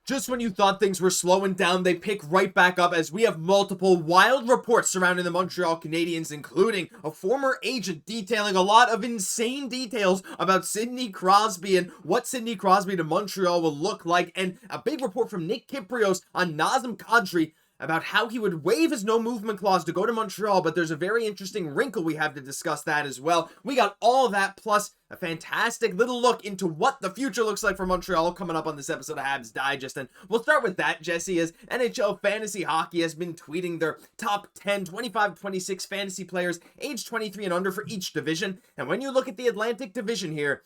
Just when you thought things were slowing down, they pick right back up as we have multiple wild reports surrounding the Montreal Canadiens, including a former agent detailing a lot of insane details about Sidney Crosby and what Sidney Crosby to Montreal will look like, and a big report from Nick Kypreos on Nazem Kadri about how he would waive his no movement clause to go to Montreal, but there's a very interesting wrinkle we have to discuss that as well. We got all that plus a fantastic little look into what the future looks like for Montreal coming up on this episode of Habs Digest. And we'll start with that, Jesse, as NHL Fantasy Hockey has been tweeting their top 10 25-26 fantasy players aged 23 and under for each division. And when you look at the Atlantic Division here,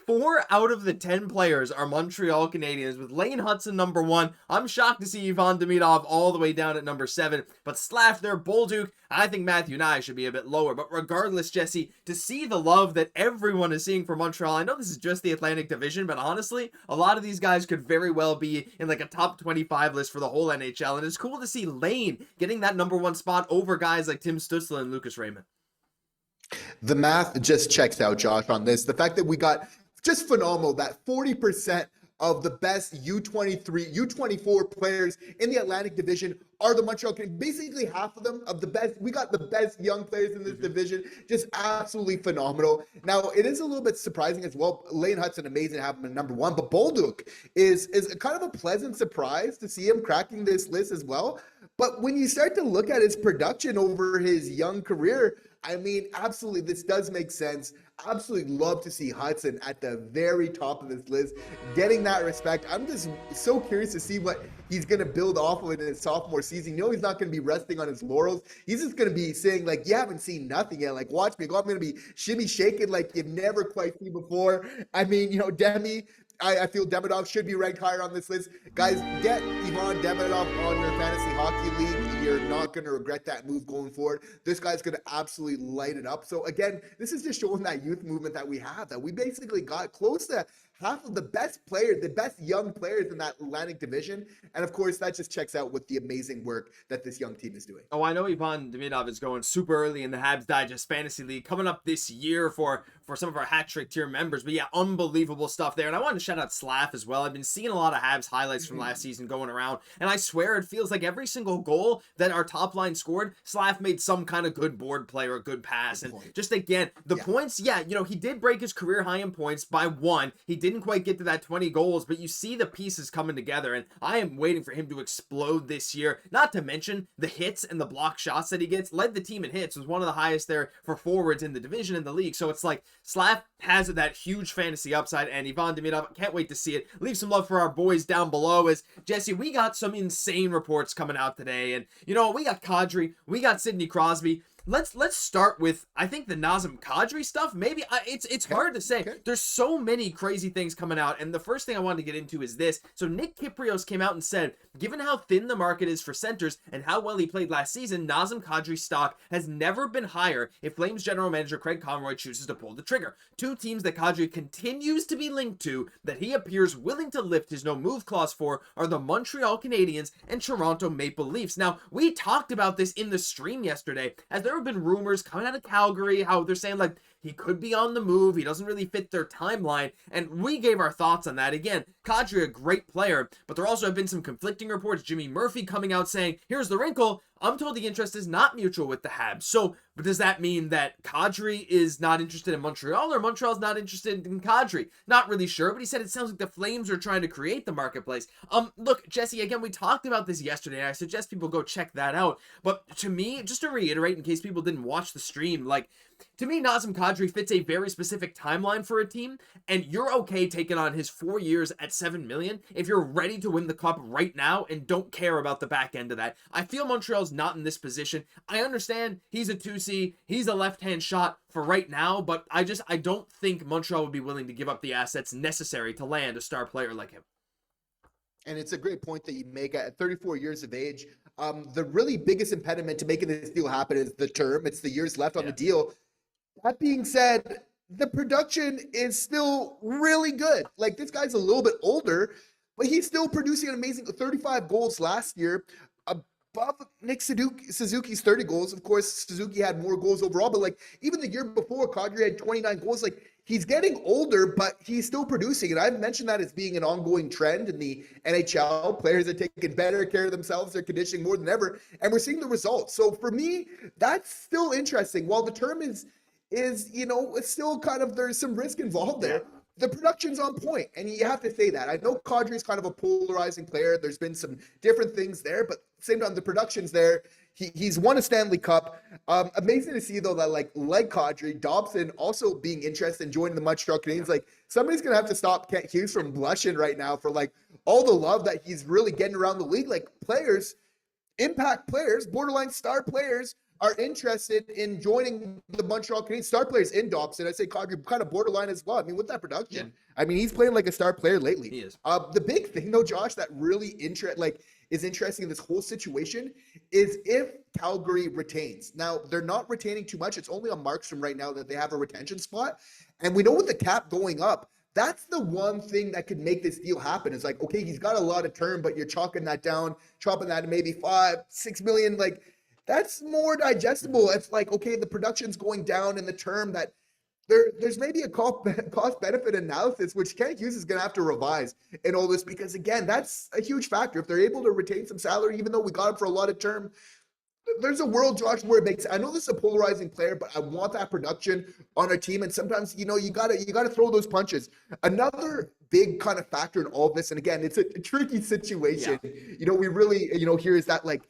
4 out of the 10 players are Montreal Canadiens, with Lane Hutson number 1. I'm shocked to see Ivan Demidov all the way down at number 7. But Slaf there, Bolduc, I think Matthew Nye should be a bit lower. But regardless, Jesse, to see the love that everyone is seeing for Montreal, I know this is just the Atlantic Division, but honestly, a lot of these guys could very well be in like a top 25 list for the whole NHL. And it's cool to see Lane getting that number 1 spot over guys like Tim Stützle and Lucas Raymond. The math just checks out, Josh, on this. The fact that we got just phenomenal, that 40% of the best U23, U24 players in the Atlantic Division are the Montreal Canadiens. Basically half of them, of the best, we got the best young players in this division. Just absolutely phenomenal. Now, it is a little bit surprising as well. Lane Hutson, amazing to have him at number 1, but Bolduc is kind of a pleasant surprise to see him cracking this list as well. But when you start to look at his production over his young career, I mean, absolutely, this does make sense. Absolutely love to see Hutson at the very top of this list, getting that respect. I'm just so curious to see what he's going to build off of it in his sophomore season. You know, he's not going to be resting on his laurels. He's just going to be saying, like, you haven't seen nothing yet. Like, watch me go. I'm going to be shimmy shaking like you've never quite seen before. I mean, you know, I feel Demidov should be ranked higher on this list. Guys, get Ivan Demidov on your fantasy hockey league. You're not going to regret that move going forward. This guy's going to absolutely light it up. So again, this is just showing that youth movement that we have, that we basically got close to half of the best players, the best young players in that Atlantic Division. And of course, that just checks out with the amazing work that this young team is doing. Oh, I know Ivan Demidov is going super early in the Habs Digest Fantasy League coming up this year for some of our hat trick tier members. But yeah, unbelievable stuff there. And I wanted to shout out Slaf as well. I've been seeing a lot of Habs highlights from last season going around, and I swear it feels like every single goal that our top line scored, Slaf made some kind of good board play or a good pass. And just again, the points, yeah, you know, he did break his career high in points by 1. He didn't quite get to that 20 goals, but you see the pieces coming together, and I am waiting for him to explode this year. Not to mention the hits and the block shots that he gets. Led the team in hits, was one of the highest there for forwards in the division in the league. So it's like Slaf has that huge fantasy upside, and Ivan Demidov, can't wait to see it. Leave some love for our boys down below. As Jesse, we got some insane reports coming out today, and you know, we got Kadri, we got Sidney Crosby. Let's start with, I think, the Nazem Kadri stuff. Maybe it's hard to say. There's so many crazy things coming out, and the first thing I wanted to get into is this. So Nick Kypreos came out and said, given how thin the market is for centers and how well he played last season, Nazem Kadri's stock has never been higher if Flames general manager Craig Conroy chooses to pull the trigger. 2 teams that Kadri continues to be linked to that he appears willing to lift his no move clause for are the Montreal Canadiens and Toronto Maple Leafs. Now, we talked about this in the stream yesterday, as there have been rumors coming out of Calgary, how they're saying like he could be on the move, he doesn't really fit their timeline, and we gave our thoughts on that. Again, Kadri, a great player, but there also have been some conflicting reports. Jimmy Murphy coming out saying, here's the wrinkle, I'm told the interest is not mutual with the Habs. So, but does that mean that Kadri is not interested in Montreal, or Montreal's not interested in Kadri? Not really sure, but he said it sounds like the Flames are trying to create the marketplace. Look, Jesse, again, we talked about this yesterday, and I suggest people go check that out. But to me, just to reiterate, in case people didn't watch the stream, like, to me, Nazem Kadri fits a very specific timeline for a team, and you're okay taking on his 4 years at $7 million if you're ready to win the cup right now and don't care about the back end of that. I feel Montreal's not in this position. I understand he's a 2C, he's a left-hand shot for right now, but I don't think Montreal would be willing to give up the assets necessary to land a star player like him. And it's a great point that you make. At 34 years of age, the really biggest impediment to making this deal happen is the term. It's the years left on the deal. That being said, the production is still really good. Like, this guy's a little bit older, but he's still producing an amazing 35 goals last year, above Nick Suzuki's 30 goals. Of course, Suzuki had more goals overall, but like even the year before, Kadri had 29 goals. Like, he's getting older, but he's still producing. And I've mentioned that as being an ongoing trend in the NHL. Players are taking better care of themselves. They're conditioning more than ever. And we're seeing the results. So for me, that's still interesting. While the term is it's still kind of, there's some risk involved there. The production's on point, and you have to say that. I know Kadri's kind of a polarizing player. There's been some different things there, but at the same time, the production's there. He's won a Stanley Cup. Amazing to see, though, that like Kadri, Dobson also being interested in joining the Montreal Canadiens. Like, somebody's going to have to stop Kent Hughes from blushing right now for like all the love that he's really getting around the league. Like, players, impact players, borderline star players, are interested in joining the Montreal Canadiens. Star players in Dobson. I say Kadri kind of borderline as well. I mean, with that production, I mean, he's playing like a star player lately. He is. The big thing, though, Josh, that really is interesting in this whole situation is if Calgary retains. Now, they're not retaining too much. It's only on Markstrom right now that they have a retention spot. And we know with the cap going up, that's the one thing that could make this deal happen. It's like, okay, he's got a lot of term, but you're chalking that down, chopping that to maybe $5-6 million. Like, that's more digestible. It's like, okay, the production's going down in the term that there's maybe a cost benefit analysis, which Kent Hughes is going to have to revise in all this, because again, that's a huge factor. If they're able to retain some salary, even though we got him for a lot of term, there's a world, Josh, where it makes, I know this is a polarizing player, but I want that production on our team. And sometimes, you gotta throw those punches. Another big kind of factor in all of this, and again, it's a tricky situation. Yeah. We really, here is that like,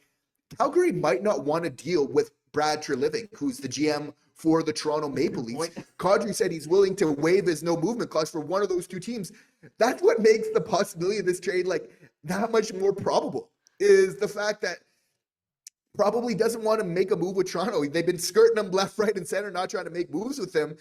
Calgary might not want to deal with Brad Treliving, who's the GM for the Toronto Maple Leafs. Kadri said he's willing to waive his no movement clause for one of those two teams. That's what makes the possibility of this trade like that much more probable, is the fact that probably doesn't want to make a move with Toronto. They've been skirting him left, right, and center, not trying to make moves with him.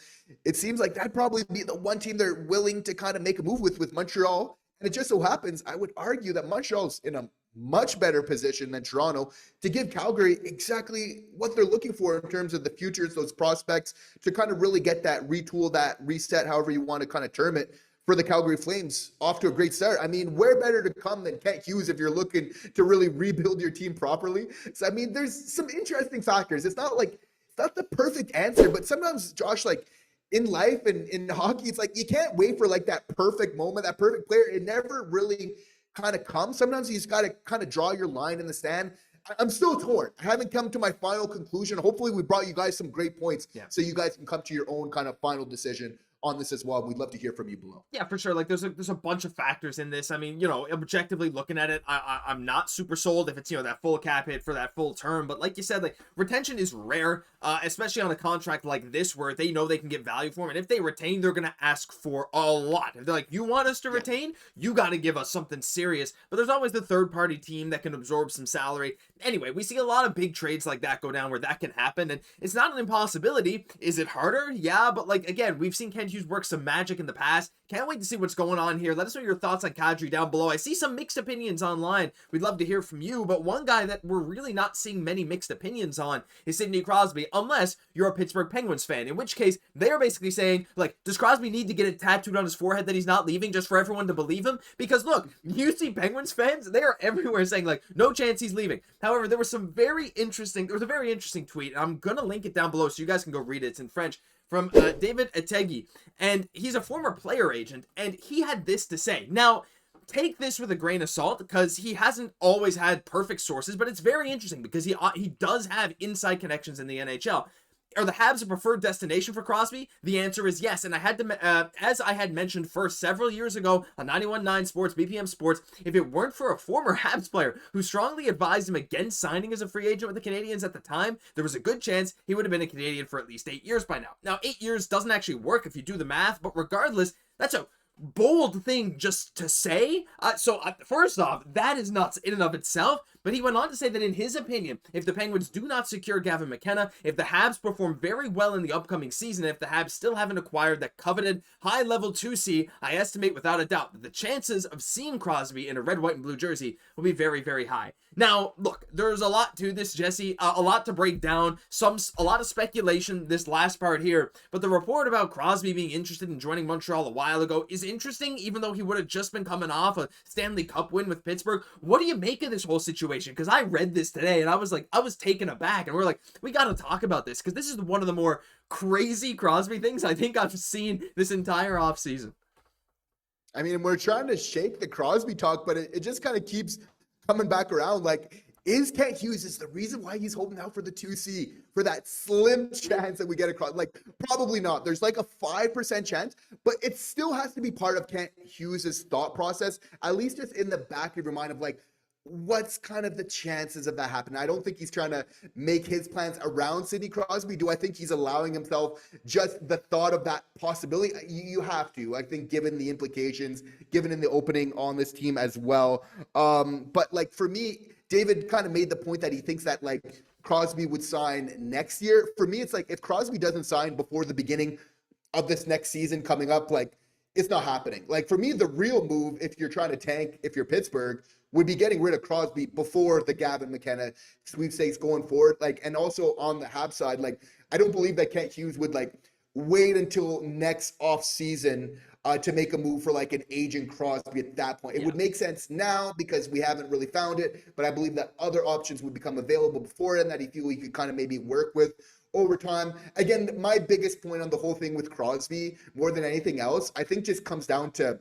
It seems like that'd probably be the one team they're willing to kind of make a move with Montreal. And it just so happens, I would argue that Montreal's in a much better position than Toronto to give Calgary exactly what they're looking for in terms of the futures, those prospects, to kind of really get that retool, that reset, however you want to kind of term it, for the Calgary Flames off to a great start. I mean, where better to come than Kent Hughes if you're looking to really rebuild your team properly? So, I mean, there's some interesting factors. It's not the perfect answer, but sometimes, Josh, like, in life and in hockey, it's like you can't wait for like that perfect moment, that perfect player. It never really kind of comes. Sometimes you just got to kind of draw your line in the sand. I'm still torn. I haven't come to my final conclusion. Hopefully we brought you guys some great points so you guys can come to your own kind of final decision on this as well. We'd love to hear from you below. Yeah, for sure. Like there's a bunch of factors in this. I mean, objectively looking at it, I'm not super sold if it's, that full cap hit for that full term. But like you said, like retention is rare, especially on a contract like this where they know they can get value for him. And if they retain, they're going to ask for a lot. If they're like, you want us to retain, you got to give us something serious. But there's always the third party team that can absorb some salary. Anyway, we see a lot of big trades like that go down where that can happen. And it's not an impossibility. Is it harder? Yeah. But like, again, we've seen Kent Hughes work some magic in the past. Can't wait to see what's going on here. Let us know your thoughts on Kadri down below. I see some mixed opinions online. We'd love to hear from you, but one guy that we're really not seeing many mixed opinions on is Sidney Crosby, unless you're a Pittsburgh Penguins fan, in which case they're basically saying, like, does Crosby need to get it tattooed on his forehead that he's not leaving just for everyone to believe him? Because look, you see Penguins fans, they are everywhere saying, like, no chance he's leaving. However, there was a very interesting tweet, and I'm gonna link it down below so you guys can go read it. It's in French, from David Xhekaj, and he's a former player agent, and he had this to say. Now, take this with a grain of salt, because he hasn't always had perfect sources, but it's very interesting because he does have inside connections in the NHL. Are the Habs a preferred destination for Crosby? The answer is yes. And I had to, as I had mentioned first several years ago on 91.9 Sports, BPM Sports, if it weren't for a former Habs player who strongly advised him against signing as a free agent with the Canadiens at the time, there was a good chance he would have been a Canadian for at least 8 years by now. Now, 8 years doesn't actually work if you do the math, but regardless, that's a bold thing just to say. First off, that is nuts in and of itself. But he went on to say that in his opinion, if the Penguins do not secure Gavin McKenna, if the Habs perform very well in the upcoming season, if the Habs still haven't acquired that coveted high-level 2C, I estimate without a doubt that the chances of seeing Crosby in a red, white, and blue jersey will be very, very high. Now, look, there's a lot to this, Jesse, a lot to break down, a lot of speculation this last part here, but the report about Crosby being interested in joining Montreal a while ago is interesting, even though he would have just been coming off a Stanley Cup win with Pittsburgh. What do you make of this whole situation? Because I read this today and I was taken aback, and we're like, we got to talk about this because this is one of the more crazy Crosby things I think I've seen this entire offseason. I mean, we're trying to shake the Crosby talk, but it just kind of keeps coming back around. Like, is Kent Hughes is the reason why he's holding out for the 2C for that slim chance that we get across? Like, probably not. There's like a 5% chance, but it still has to be part of Kent Hughes's thought process, at least just in the back of your mind of like, what's kind of the chances of that happening? I don't think he's trying to make his plans around Sidney Crosby. Do I think he's allowing himself just the thought of that possibility? You have to, I think, given the implications, given in the opening on this team as well. But like for me, David kind of made the point that he thinks that like Crosby would sign next year. For me, it's like if Crosby doesn't sign before the beginning of this next season coming up, like it's not happening. Like for me, the real move, if you're trying to tank, if you're Pittsburgh, would be getting rid of Crosby before the Gavin McKenna sweepstakes going forward. Like, and also on the Habs side, like I don't believe that Kent Hughes would like wait until next off season to make a move for like an aging Crosby at that point. It would make sense now because we haven't really found it, but I believe that other options would become available before and that he feel he could kind of maybe work with over time. Again, my biggest point on the whole thing with Crosby, more than anything else, I think just comes down to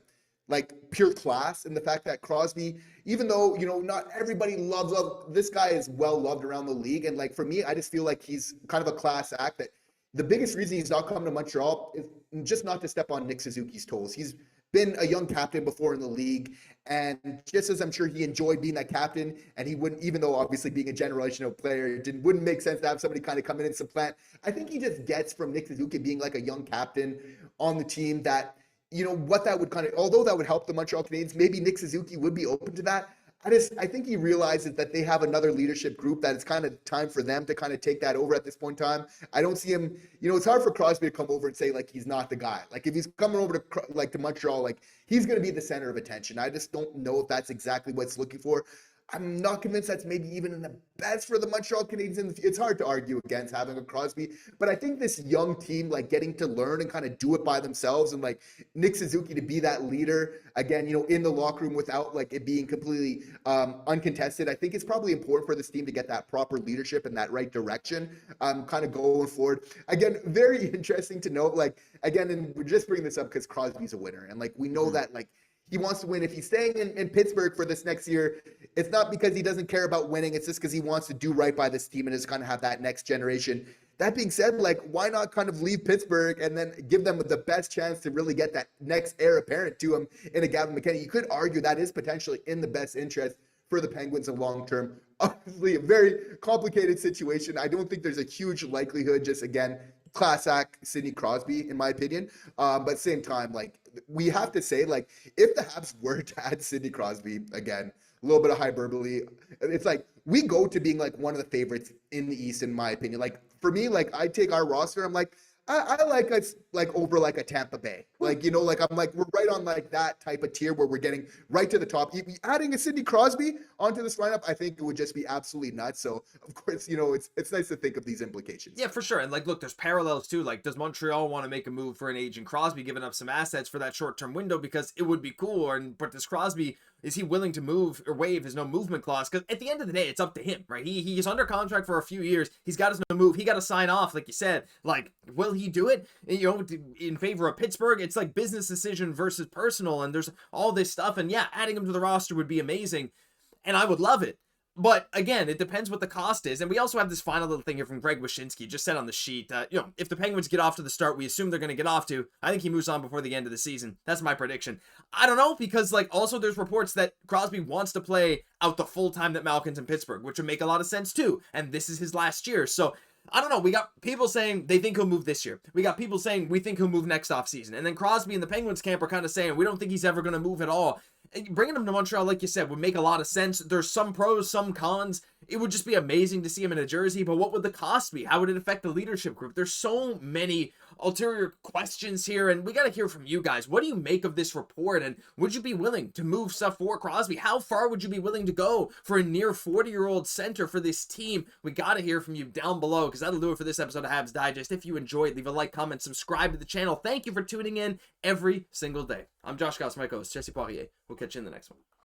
like pure class and the fact that Crosby, even though, you know, not everybody loves this guy is well loved around the league. And like, for me, I just feel like he's kind of a class act that the biggest reason he's not coming to Montreal is just not to step on Nick Suzuki's toes. He's been a young captain before in the league. And just as I'm sure he enjoyed being that captain and he wouldn't, even though obviously being a generational player, it wouldn't make sense to have somebody kind of come in and supplant. I think he just gets from Nick Suzuki being like a young captain on the team that, you know, what that would kind of, although that would help the Montreal Canadiens, maybe Nick Suzuki would be open to that. I think he realizes that they have another leadership group that it's kind of time for them to kind of take that over at this point in time. I don't see him, you know, it's hard for Crosby to come over and say like he's not the guy. Like if he's coming over to Montreal, like he's going to be the center of attention. I just don't know if that's exactly what it's looking for. I'm not convinced that's maybe even in the best for the Montreal Canadiens. It's hard to argue against having a Crosby, but I think this young team, like getting to learn and kind of do it by themselves and like Nick Suzuki to be that leader again, you know, in the locker room without like it being completely uncontested. I think it's probably important for this team to get that proper leadership in that right direction kind of going forward. Again, very interesting to note, like, again, and we're just bringing this up because Crosby's a winner. And like, we know that like, he wants to win. If he's staying in Pittsburgh for this next year, it's not because he doesn't care about winning. It's just because he wants to do right by this team and just kind of have that next generation. That being said, like, why not kind of leave Pittsburgh and then give them the best chance to really get that next heir apparent to him in a Gavin McKenna? You could argue that is potentially in the best interest for the Penguins in long term. Obviously, a very complicated situation. I don't think there's a huge likelihood, just again, class act Sidney Crosby, in my opinion. But at the same time, like, we have to say, like, if the Habs were to add Sidney Crosby, again, a little bit of hyperbole, it's like we go to being like one of the favorites in the East, in my opinion. Like for me, like I take our roster, I'm like, I like us like over like a Tampa Bay. Like, you know, like I'm like, we're right on like that type of tier where we're getting right to the top. Adding a Sidney Crosby onto this lineup, I think it would just be absolutely nuts. So of course, you know, it's nice to think of these implications. Yeah, for sure. And like, look, there's parallels too. Like, does Montreal want to make a move for an aging Crosby, giving up some assets for that short-term window because it would be cool? But does Crosby, is he willing to move or waive his no movement clause? Because at the end of the day, it's up to him, right? He's under contract for a few years. He's got his no move. He got to sign off, like you said. Like, will he do it? You know, in favor of Pittsburgh? It's like business decision versus personal, and there's all this stuff. And yeah, adding him to the roster would be amazing, and I would love it. But again, it depends what the cost is. And we also have this final little thing here from Greg Wyshynski, just said on the sheet, you know, if the Penguins get off to the start we assume they're going to get off to, I think he moves on before the end of the season. That's my prediction. I don't know, because like also there's reports that Crosby wants to play out the full time that Malkin's in Pittsburgh, which would make a lot of sense too. And this is his last year. So I don't know. We got people saying they think he'll move this year. We got people saying we think he'll move next offseason. And then Crosby and the Penguins camp are kind of saying we don't think he's ever going to move at all. And bringing him to Montreal, like you said, would make a lot of sense. There's some pros, some cons. It would just be amazing to see him in a jersey, but what would the cost be? How would it affect the leadership group? There's so many ulterior questions here, and we got to hear from you guys. What do you make of this report, and would you be willing to move stuff for Crosby? How far would you be willing to go for a near 40-year-old center for this team? We got to hear from you down below, because that'll do it for this episode of Habs Digest. If you enjoyed, leave a like, comment, subscribe to the channel. Thank you for tuning in every single day. I'm Josh Gosse, my host, Jesse Poirier. We'll catch you in the next one.